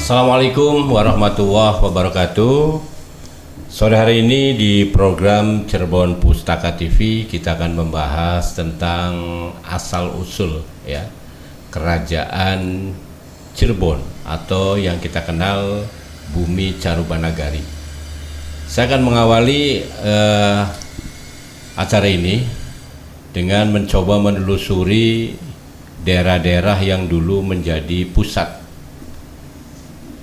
Assalamualaikum warahmatullahi wabarakatuh. Sore hari ini di program Cirebon Pustaka TV kita akan membahas tentang asal-usul ya Kerajaan Cirebon atau yang kita kenal Bumi Carubanagari. Saya akan mengawali acara ini dengan mencoba menelusuri daerah-daerah yang dulu menjadi pusat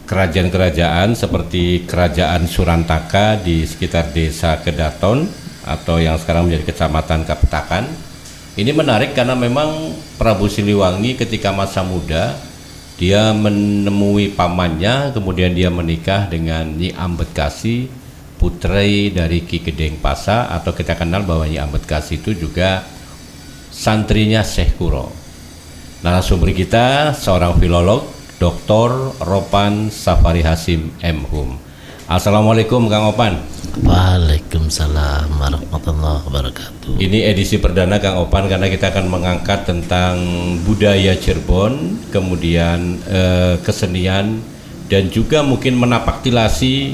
kerajaan-kerajaan seperti Kerajaan Surantaka di sekitar Desa Kedaton atau yang sekarang menjadi Kecamatan Kapetakan. Ini menarik karena memang Prabu Siliwangi ketika masa muda dia menemui pamannya, kemudian dia menikah dengan Nyi Ambedkasi, putri dari Ki Gedeng Pasa, atau kita kenal bahwa Nyi Ambedkasi itu juga santrinya Syekh Kuro. Narasumber kita seorang filolog, Dr. Ropan Safari Hasim M.Hum. Assalamualaikum Kang Opan. Waalaikumsalam warahmatullahi wabarakatuh. Ini edisi perdana Kang Opan karena kita akan mengangkat tentang budaya Cirebon, kemudian kesenian, dan juga mungkin menapaktilasi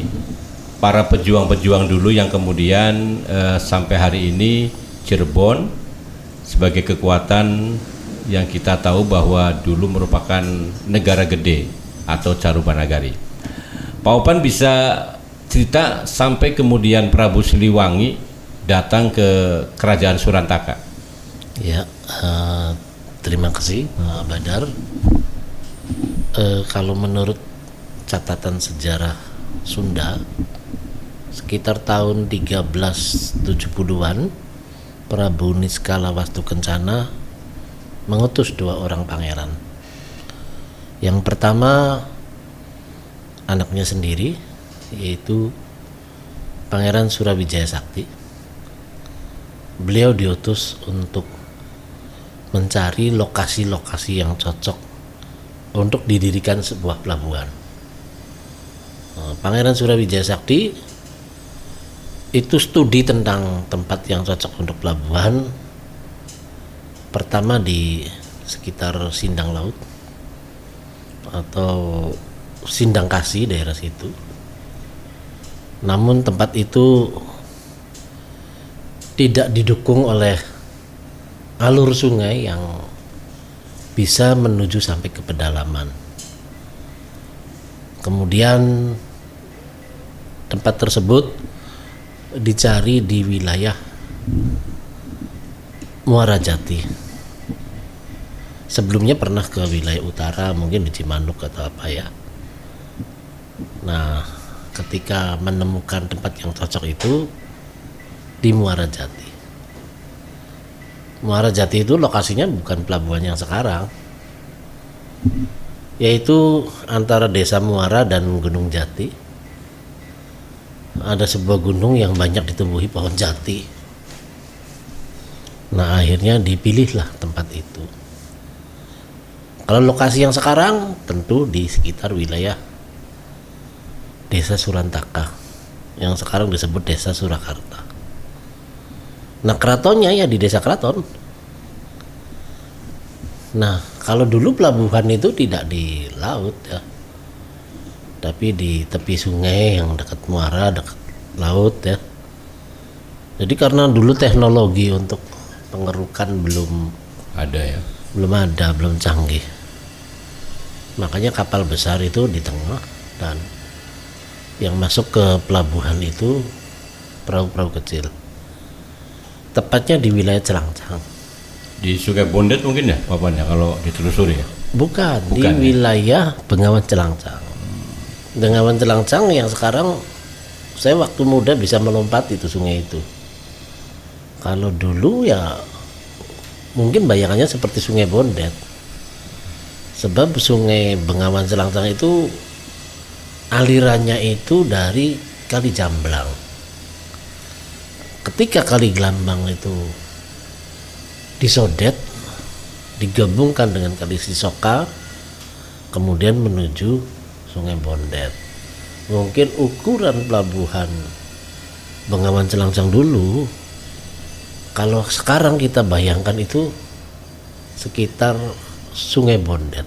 para pejuang-pejuang dulu yang kemudian sampai hari ini Cirebon sebagai kekuatan yang kita tahu bahwa dulu merupakan negara gede atau Carubanagari. Pak Opan bisa cerita sampai kemudian Prabu Siliwangi datang ke Kerajaan Surantaka. Ya, terima kasih Badar. Kalau menurut catatan sejarah Sunda, sekitar tahun 1370-an Prabu Niskala Wastu Kencana mengutus 2 orang pangeran. Yang pertama anaknya sendiri, yaitu Pangeran Surawijaya Sakti. Beliau diutus untuk mencari lokasi-lokasi yang cocok untuk didirikan sebuah pelabuhan. Pangeran Surawijaya Sakti itu studi tentang tempat yang cocok untuk pelabuhan. Pertama di sekitar Sindang Laut atau Sindang Kasih, daerah situ. Namun tempat itu tidak didukung oleh alur sungai yang bisa menuju sampai ke pedalaman. Kemudian tempat tersebut dicari di wilayah Muara Jati. Sebelumnya pernah ke wilayah utara, mungkin di Cimanuk atau apa ya. Nah, ketika menemukan tempat yang cocok itu di Muara Jati. Muara Jati itu lokasinya bukan pelabuhan yang sekarang, yaitu antara Desa Muara dan Gunung Jati. Ada sebuah gunung yang banyak ditumbuhi pohon jati. Nah, akhirnya dipilihlah tempat itu. Kalau lokasi yang sekarang tentu di sekitar wilayah Desa Surantaka yang sekarang disebut Desa Surakarta. Nah, keratonnya ya di Desa Keraton. Nah, kalau dulu pelabuhan itu tidak di laut ya, tapi di tepi sungai yang dekat muara, dekat laut ya. Jadi karena dulu teknologi untuk pengerukan belum ada ya, belum canggih, makanya kapal besar itu di tengah dan yang masuk ke pelabuhan itu perahu-perahu kecil, tepatnya di wilayah Celangcang. di Sungai Bondet mungkin ya papannya kalau ditelusuri ya? Bukan di ya? wilayah Bengawan Celangcang. Bengawan Celangcang yang sekarang saya waktu muda bisa melompat itu sungai itu. Kalau dulu ya mungkin bayangannya seperti Sungai Bondet, sebab Sungai Bengawan Celangcang itu alirannya itu dari Kali Jamblang. Ketika Kali Gelambang itu disodet, digabungkan dengan Kali Sisoka, kemudian menuju Sungai Bondet. Mungkin ukuran pelabuhan Bengawan Celangcang dulu, kalau sekarang kita bayangkan itu sekitar Sungai Bondet.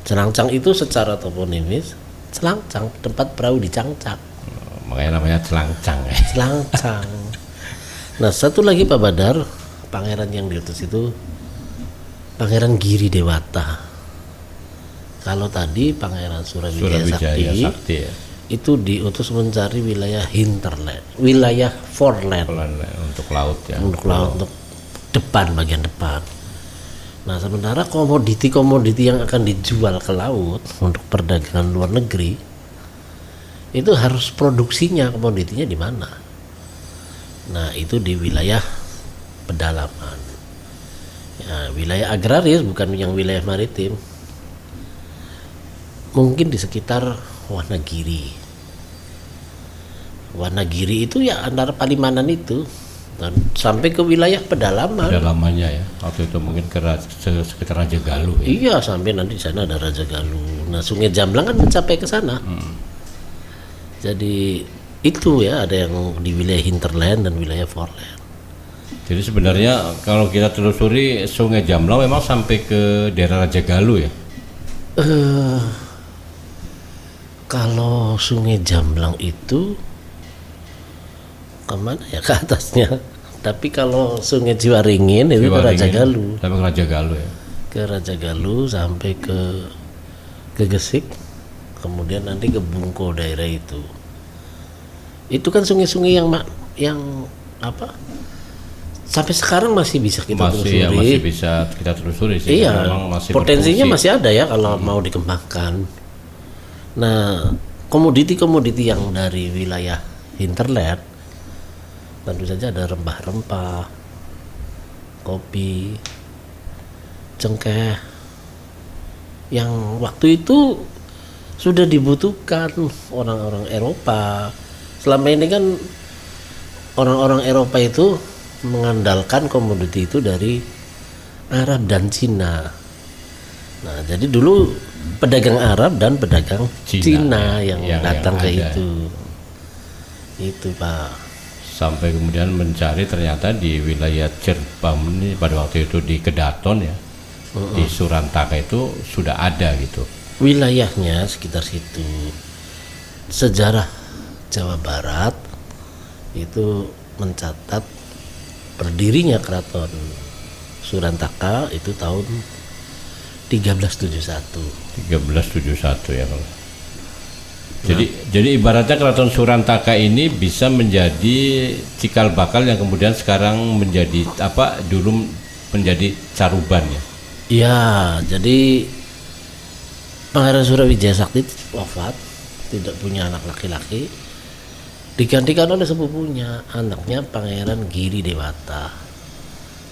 Celangcang itu secara toponimis celangcang, tempat perahu di Cangcang. Makanya namanya celangcang ya. Celangcang. Nah, satu lagi Pak Badar, pangeran yang diutus itu Pangeran Giri Dewata. Kalau tadi Pangeran Surawijaya Sakti ya. itu diutus mencari wilayah hinterland, wilayah foreland Untuk laut ya. untuk laut, untuk depan, bagian depan. Nah, sementara komoditi yang akan dijual ke laut untuk perdagangan luar negeri itu harus produksinya, komoditinya di mana? Nah, itu di wilayah pedalaman. Ya, wilayah agraris, bukan yang wilayah maritim. Mungkin di sekitar Wanagiri. Wanagiri itu ya antara Palimanan itu dan sampai ke wilayah pedalaman. Pedalamannya ya. Waktu itu mungkin ke sekitar Raja Galuh ya. Iya, sampai nanti di sana ada Raja Galuh. Nah, Sungai Jamblang kan mencapai ke sana. Jadi itu ya, ada yang di wilayah hinterland dan wilayah foreland. Jadi sebenarnya kalau kita telusuri Sungai Jamblang memang sampai ke daerah Raja Galuh ya. Kalau Sungai Jamblang itu kemana ya, ke atasnya? Tapi kalau Sungai Ciwaringin itu ke Raja Galuh. Sampai ke Raja Galuh ya. Ke Raja Galuh sampai ke Gesik, kemudian nanti ke Bungko daerah itu. Itu kan sungai-sungai yang apa? Sampai sekarang masih bisa kita telusuri. Masih bisa kita telusuri sih. Iya, masih potensinya berfungsi. masih ada ya kalau mau dikembangkan. Nah, komoditi-komoditi yang dari wilayah hinterland tentu saja ada rempah-rempah, kopi, cengkeh, yang waktu itu sudah dibutuhkan orang-orang Eropa. Selama ini kan orang-orang Eropa itu mengandalkan komoditi itu dari Arab dan Cina. Nah, jadi dulu pedagang Arab dan pedagang Cina yang datang ke itu. Itu Pak. Sampai kemudian mencari ternyata di wilayah Cirebon ini pada waktu itu di Kedaton ya. Di Surantaka itu sudah ada gitu. Wilayahnya sekitar situ. Sejarah Jawa Barat itu mencatat berdirinya keraton Surantaka itu tahun 1371 ya kalau. Jadi ibaratnya keraton Surantaka ini bisa menjadi cikal bakal yang kemudian sekarang menjadi apa, dulu menjadi Caruban ya. Iya, jadi Pangeran Surawijaya Sakti wafat, tidak punya anak laki-laki, digantikan oleh sepupunya, anaknya Pangeran Giri Dewata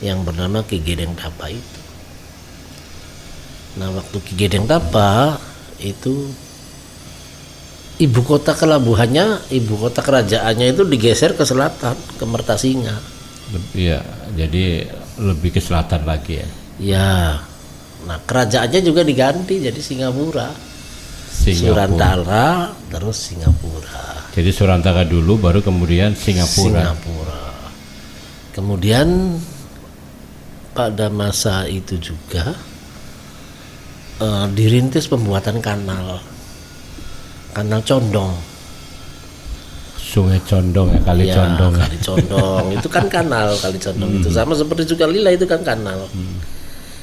yang bernama Ki Gedeng Tapa itu. Nah, waktu Ki Gedeng Tapa itu ibu kota kelabuhannya, ibu kota kerajaannya itu digeser ke selatan, ke Mertasinga. Iya, jadi lebih ke selatan lagi ya. Ya, nah kerajaannya juga diganti jadi Singapura. Surantala terus Singapura. Jadi Surantaka dulu baru kemudian Singapura. Kemudian pada masa itu juga dirintis pembuatan kanal Condong. Sungai Condong ya, Kali Ya, Condong. Kali Condong itu kan kanal, Kali Condong itu sama seperti Sukalila itu kan kanal.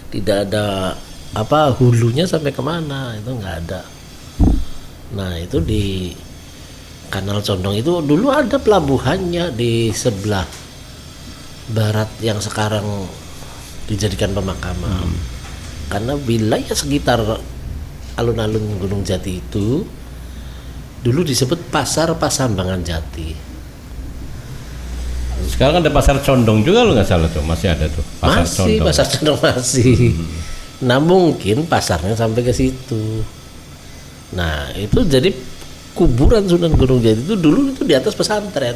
Tidak ada apa hulunya sampai kemana, itu nggak ada. Nah, itu di Kanal Condong itu dulu ada pelabuhannya di sebelah barat yang sekarang dijadikan pemakaman. Karena wilayah sekitar alun-alun Gunung Jati itu dulu disebut Pasar Pasambangan Jati. Sekarang ada Pasar Condong juga, lo nggak salah tuh, masih ada tuh Pasar Condong. Pasar Condong masih. Nah, mungkin pasarnya sampai ke situ. Nah, itu jadi kuburan Sunan Gunung Jati itu dulu itu di atas pesantren.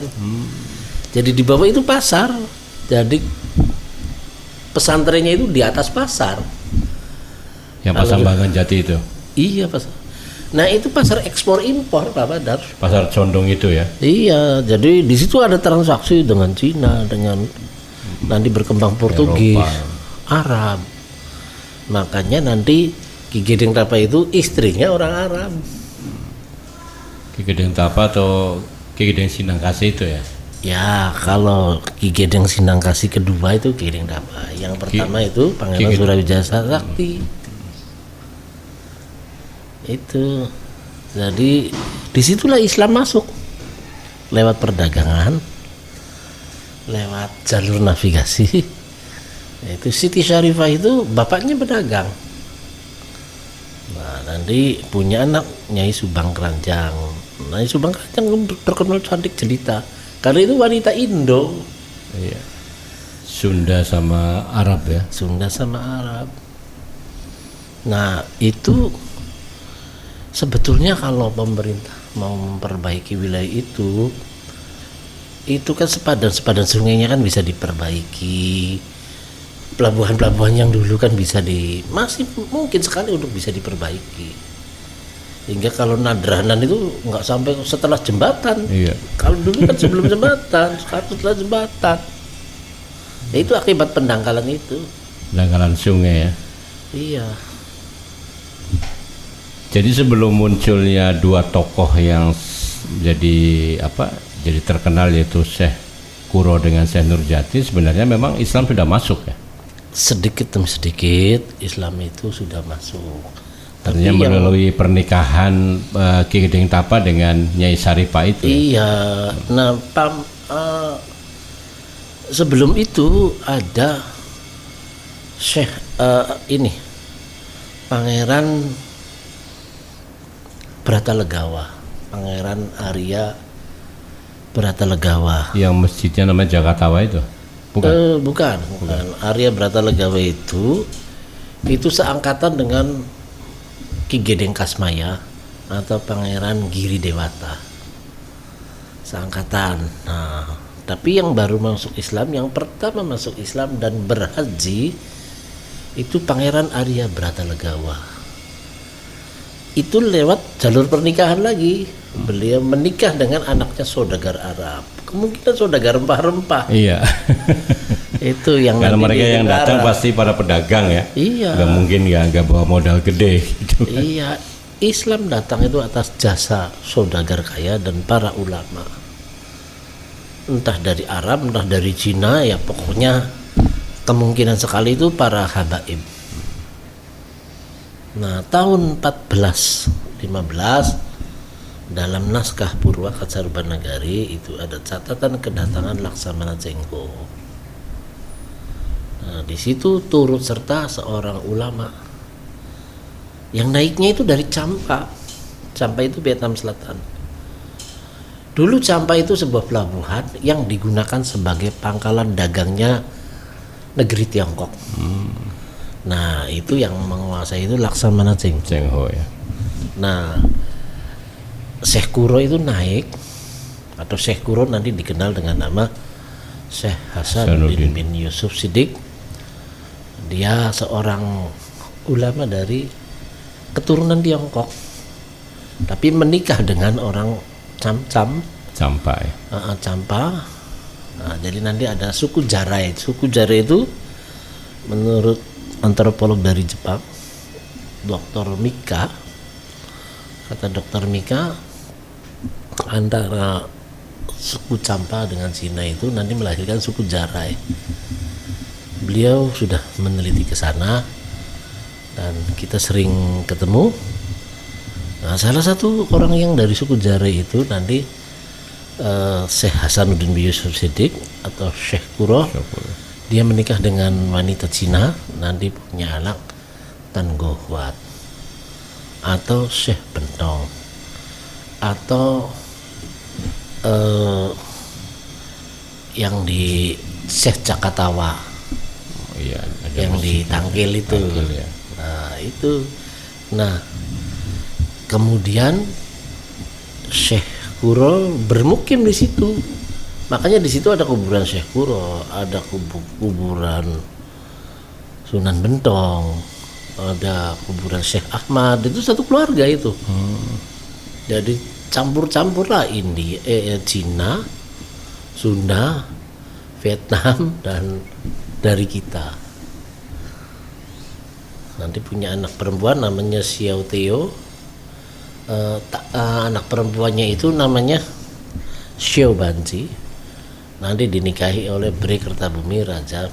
Jadi di bawah itu pasar. Jadi pesantrennya itu di atas pasar. Yang Pasambangan Jati itu. Iya, pasar. Nah, itu pasar ekspor impor Pak Badar. Pasar Condong itu ya. Iya, jadi di situ ada transaksi dengan Cina, dengan nanti berkembang Portugis, Eropa. Arab. Makanya nanti Ki Gedeng Tapa itu istrinya orang Arab. Ki Gedeng Tapa atau Ki Gedeng Sinangkasi itu ya? Ya, kalau Ki Gedeng Sinangkasi kedua itu Ki Gedeng Tapa. Yang pertama itu Pangeran Ki- Surawijaya Sakti. Itu. Jadi disitulah Islam masuk lewat perdagangan, lewat jalur navigasi. Itu Siti Syarifah itu bapaknya pedagang. Nah, nanti punya anak Nyai Subang Keranjang. Nyai Subang Keranjang terkenal cantik jelita. Karena itu wanita Indo, Iya. Sunda sama Arab ya. Sunda sama Arab. Nah, itu sebetulnya kalau pemerintah mau memperbaiki wilayah itu kan sepadan sungainya kan bisa diperbaiki. Pelabuhan-pelabuhan yang dulu kan masih mungkin sekali untuk bisa diperbaiki. Hingga kalau Nadranan itu nggak sampai setelah jembatan. Iya. Kalau dulu kan sebelum jembatan, sekarang setelah jembatan. Ya, itu akibat pendangkalan itu. Dangkalan sungai ya. Iya. Jadi sebelum munculnya dua tokoh yang jadi terkenal yaitu Syekh Kuro dengan Syekh Nurjati, sebenarnya memang Islam sudah masuk ya. Sedikit demi sedikit Islam itu sudah masuk. Artinya melalui pernikahan Ki Gedeng Tapa dengan Nyai Saripah itu. Iya. Nah, sebelum itu ada Syekh ini Pangeran Bratalegawa, Pangeran Arya Bratalegawa. Yang masjidnya namanya Jakatawa itu. Bukan. Bukan. Arya Bratalegawa itu seangkatan dengan Ki Gedeng Kasmaya atau Pangeran Giri Dewata, seangkatan. Nah, tapi yang baru masuk Islam, yang pertama masuk Islam dan berhaji itu Pangeran Arya Bratalegawa. Itu lewat jalur pernikahan lagi. Beliau menikah dengan anaknya saudagar Arab, kemungkinan saudagar rempah-rempah. Iya. Itu yang Karena nanti mereka yang didengar. datang pasti para pedagang ya. Iya. Gak mungkin nggak bawa modal gede gitu. Iya, Islam datang itu atas jasa saudagar kaya dan para ulama. Entah dari Arab, entah dari Cina, ya pokoknya kemungkinan sekali itu para habaib. Nah, tahun 1415 dalam naskah Purwaka Carubanagari itu ada catatan kedatangan Laksamana Cengho. Nah, di situ turut serta seorang ulama yang naiknya itu dari Champa. Champa itu Vietnam Selatan. Dulu Champa itu sebuah pelabuhan yang digunakan sebagai pangkalan dagangnya negeri Tiongkok. Nah, itu yang menguasai itu Laksamana Cengho. Cengho ya. Nah, Syekh Kuro itu naik, atau Syekh Kuro nanti dikenal dengan nama Syekh Hasanuddin bin Yusuf Siddiq. Dia seorang ulama dari keturunan Tiongkok, tapi menikah dengan orang Sampai. Champa. Nah, jadi nanti ada suku Jarai. Suku Jarai itu menurut antropolog dari Jepang, Dr. Mika, kata Dr. Mika, antara suku Champa dengan Cina itu nanti melahirkan suku Jarai. Beliau sudah meneliti ke sana dan kita sering ketemu. Nah, salah satu orang yang dari suku Jarai itu nanti Syekh Hasanuddin bin Yusuf Siddiq atau Syekh Kuro. Dia menikah dengan wanita Cina, nanti punya anak Tan Go Huat atau Syekh Bentong atau yang di Syekh Jakatawa. Iya, ada yang di Tangkil itu. Tangkil, ya. Nah, itu. Nah, kemudian Syekh Kuro bermukim di situ. Makanya di situ ada kuburan Syekh Kuro, ada kuburan Sunan Bentong, ada kuburan Syekh Ahmad. Itu satu keluarga itu. Jadi campur-campur lah Cina, Sunda, Vietnam dan dari kita. nanti punya anak perempuan namanya Xiao Teo. Anak perempuannya itu namanya Xiao Banji, nanti dinikahi oleh Bri Kertabumi Raja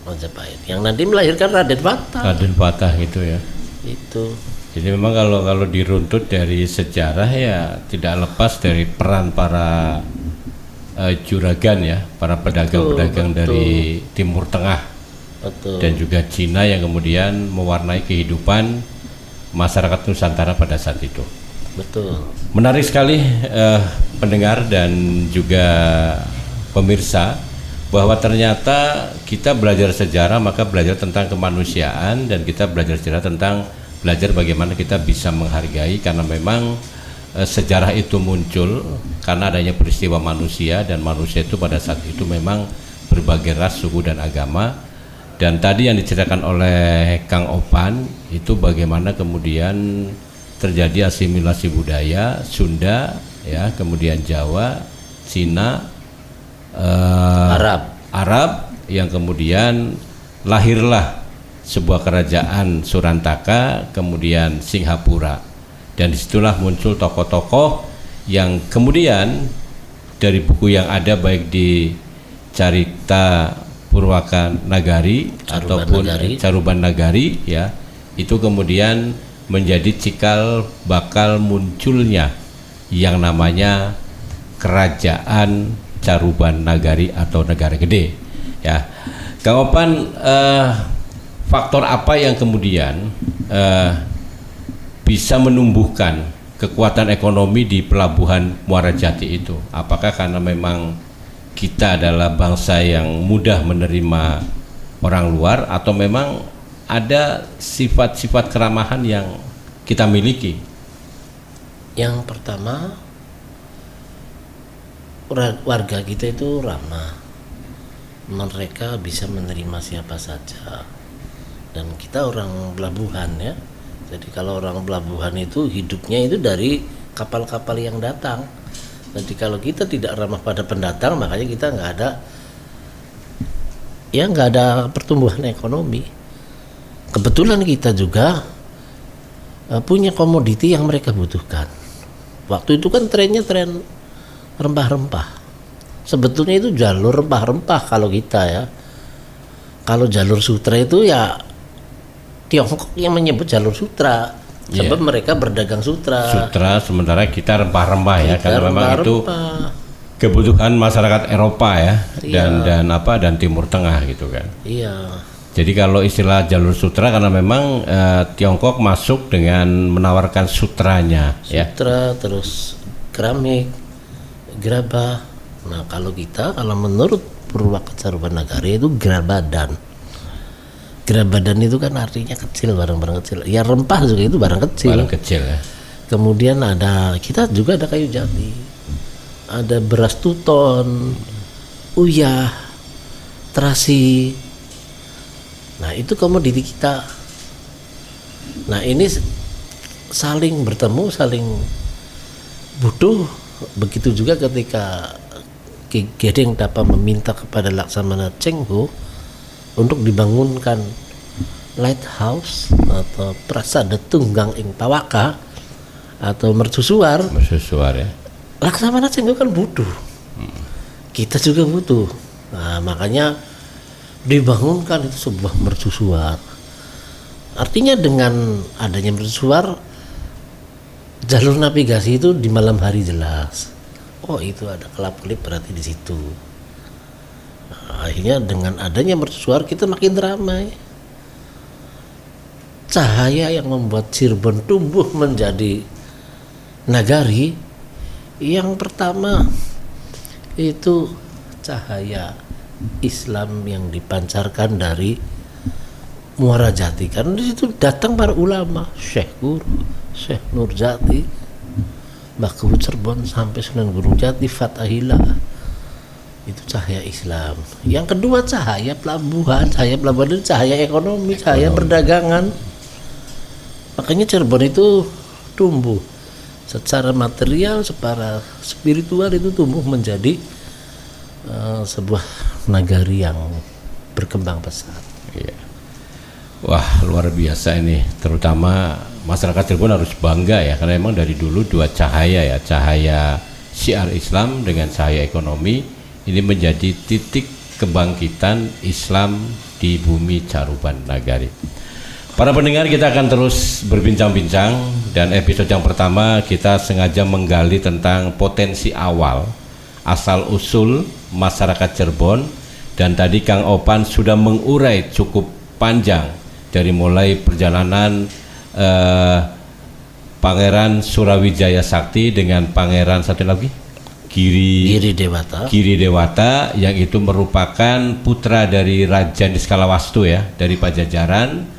Majapahit yang nanti melahirkan Raden Patah. Raden Patah gitu ya. Itu Jadi memang kalau diruntut dari sejarah ya tidak lepas dari peran para juragan ya, para pedagang-pedagang dari Timur Tengah betul. dan juga Cina yang kemudian mewarnai kehidupan masyarakat Nusantara pada saat itu. Betul. Menarik sekali pendengar dan juga pemirsa bahwa ternyata kita belajar sejarah maka belajar tentang kemanusiaan dan kita belajar sejarah tentang belajar bagaimana kita bisa menghargai karena memang sejarah itu muncul karena adanya peristiwa manusia dan manusia itu pada saat itu memang berbagai ras, suku dan agama. Dan tadi yang diceritakan oleh Kang Opan itu bagaimana kemudian terjadi asimilasi budaya Sunda ya, kemudian Jawa, Cina, Arab yang kemudian lahirlah sebuah kerajaan Surantaka, kemudian Singhapura, dan disitulah muncul tokoh-tokoh yang kemudian dari buku yang ada baik di Carita Purwaka Nagari ataupun Caruban Nagari ya, itu kemudian menjadi cikal bakal munculnya yang namanya Kerajaan Caruban Nagari atau Negara Gede ya. Kang Opan, faktor apa yang kemudian bisa menumbuhkan kekuatan ekonomi di pelabuhan Muara Jati itu? Apakah karena memang kita adalah bangsa yang mudah menerima orang luar atau memang ada sifat-sifat keramahan yang kita miliki? Yang pertama, warga kita itu ramah, mereka bisa menerima siapa saja, dan kita orang pelabuhan ya, jadi kalau orang pelabuhan itu hidupnya itu dari kapal-kapal yang datang. Jadi kalau kita tidak ramah pada pendatang, makanya kita nggak ada pertumbuhan ekonomi. Kebetulan kita juga punya komoditi yang mereka butuhkan. Waktu itu kan trennya tren rempah-rempah. Sebetulnya itu jalur rempah-rempah kalau kita ya. Kalau jalur sutra itu ya Tiongkok yang menyebut jalur sutra. Sebab mereka berdagang sutra. Sementara kita rempah-rempah ya, karena memang itu kebutuhan masyarakat Eropa ya, dan Timur Tengah gitu kan. Iya. Jadi kalau istilah jalur sutra karena memang Tiongkok masuk dengan menawarkan sutranya. Sutra, terus keramik, gerabah. Nah kalau menurut Purwaka Caruban Nagari itu gerabadan. Gerabadan itu kan artinya kecil, barang-barang kecil. Ya rempah juga itu barang kecil. Barang kecil ya. Kemudian kita juga ada kayu jati, ada beras tuton, uyah, terasi. Nah itu komoditi kita. Nah ini saling bertemu, saling butuh. Begitu juga ketika Ki Gedeng dapat meminta kepada Laksamana Cheng Ho untuk dibangunkan lighthouse atau Prasada Tunggang ing Pawaka atau mercusuar ya. Laksamana Cheng Ho kan butuh. Kita juga butuh. Nah makanya dibangunkan itu sebuah mercusuar. Artinya dengan adanya mercusuar, jalur navigasi itu di malam hari jelas. Oh itu ada kelap-kelip berarti di situ. Nah, akhirnya dengan adanya mercusuar kita makin ramai. Cahaya yang membuat Cirebon tumbuh menjadi nagari yang pertama itu cahaya Islam yang dipancarkan dari Muara Jati. Karena di situ datang para ulama, Syekh Guru, Syekh Nurjati, Mbah Guru Cirebon sampai Sunan Gunung Jati, Fathahillah. Itu cahaya Islam. Yang kedua cahaya pelabuhan itu cahaya ekonomi, cahaya perdagangan. Makanya Cirebon itu tumbuh secara material, secara spiritual itu tumbuh menjadi sebuah nagari yang berkembang pesat. Iya. Wah, luar biasa ini. Terutama masyarakat Cirebon harus bangga ya, karena memang dari dulu dua cahaya ya, cahaya syiar Islam dengan cahaya ekonomi ini menjadi titik kebangkitan Islam di bumi Caruban Nagari. Para pendengar, kita akan terus berbincang-bincang, dan episode yang pertama kita sengaja menggali tentang potensi awal, asal usul masyarakat Cirebon, dan tadi Kang Opan sudah mengurai cukup panjang dari mulai perjalanan Pangeran Surawijaya Sakti dengan Pangeran satu lagi Giri Dewata yang itu merupakan putra dari Raja Niskalawastu ya, dari Pajajaran.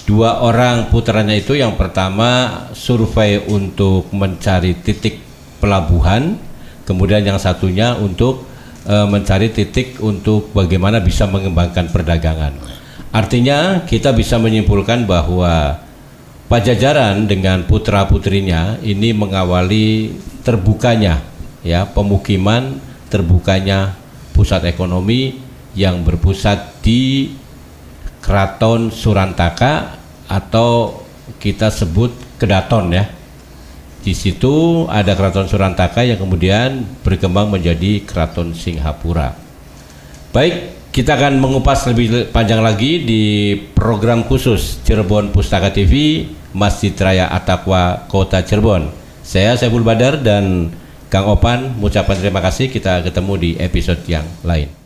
Dua orang putranya itu, yang pertama survei untuk mencari titik pelabuhan, kemudian yang satunya untuk mencari titik untuk bagaimana bisa mengembangkan perdagangan. Artinya kita bisa menyimpulkan bahwa Pajajaran dengan putra-putrinya ini mengawali terbukanya ya pemukiman, terbukanya pusat ekonomi yang berpusat di Keraton Surantaka atau kita sebut Kedaton ya. Di situ ada Keraton Surantaka yang kemudian berkembang menjadi Keraton Singhapura. Baik, kita akan mengupas lebih panjang lagi di program khusus Cirebon Pustaka TV, Masjid Raya At-Taqwa Kota Cirebon. Saya Saiful Badar dan Kang Opan mengucapkan terima kasih. Kita ketemu di episode yang lain.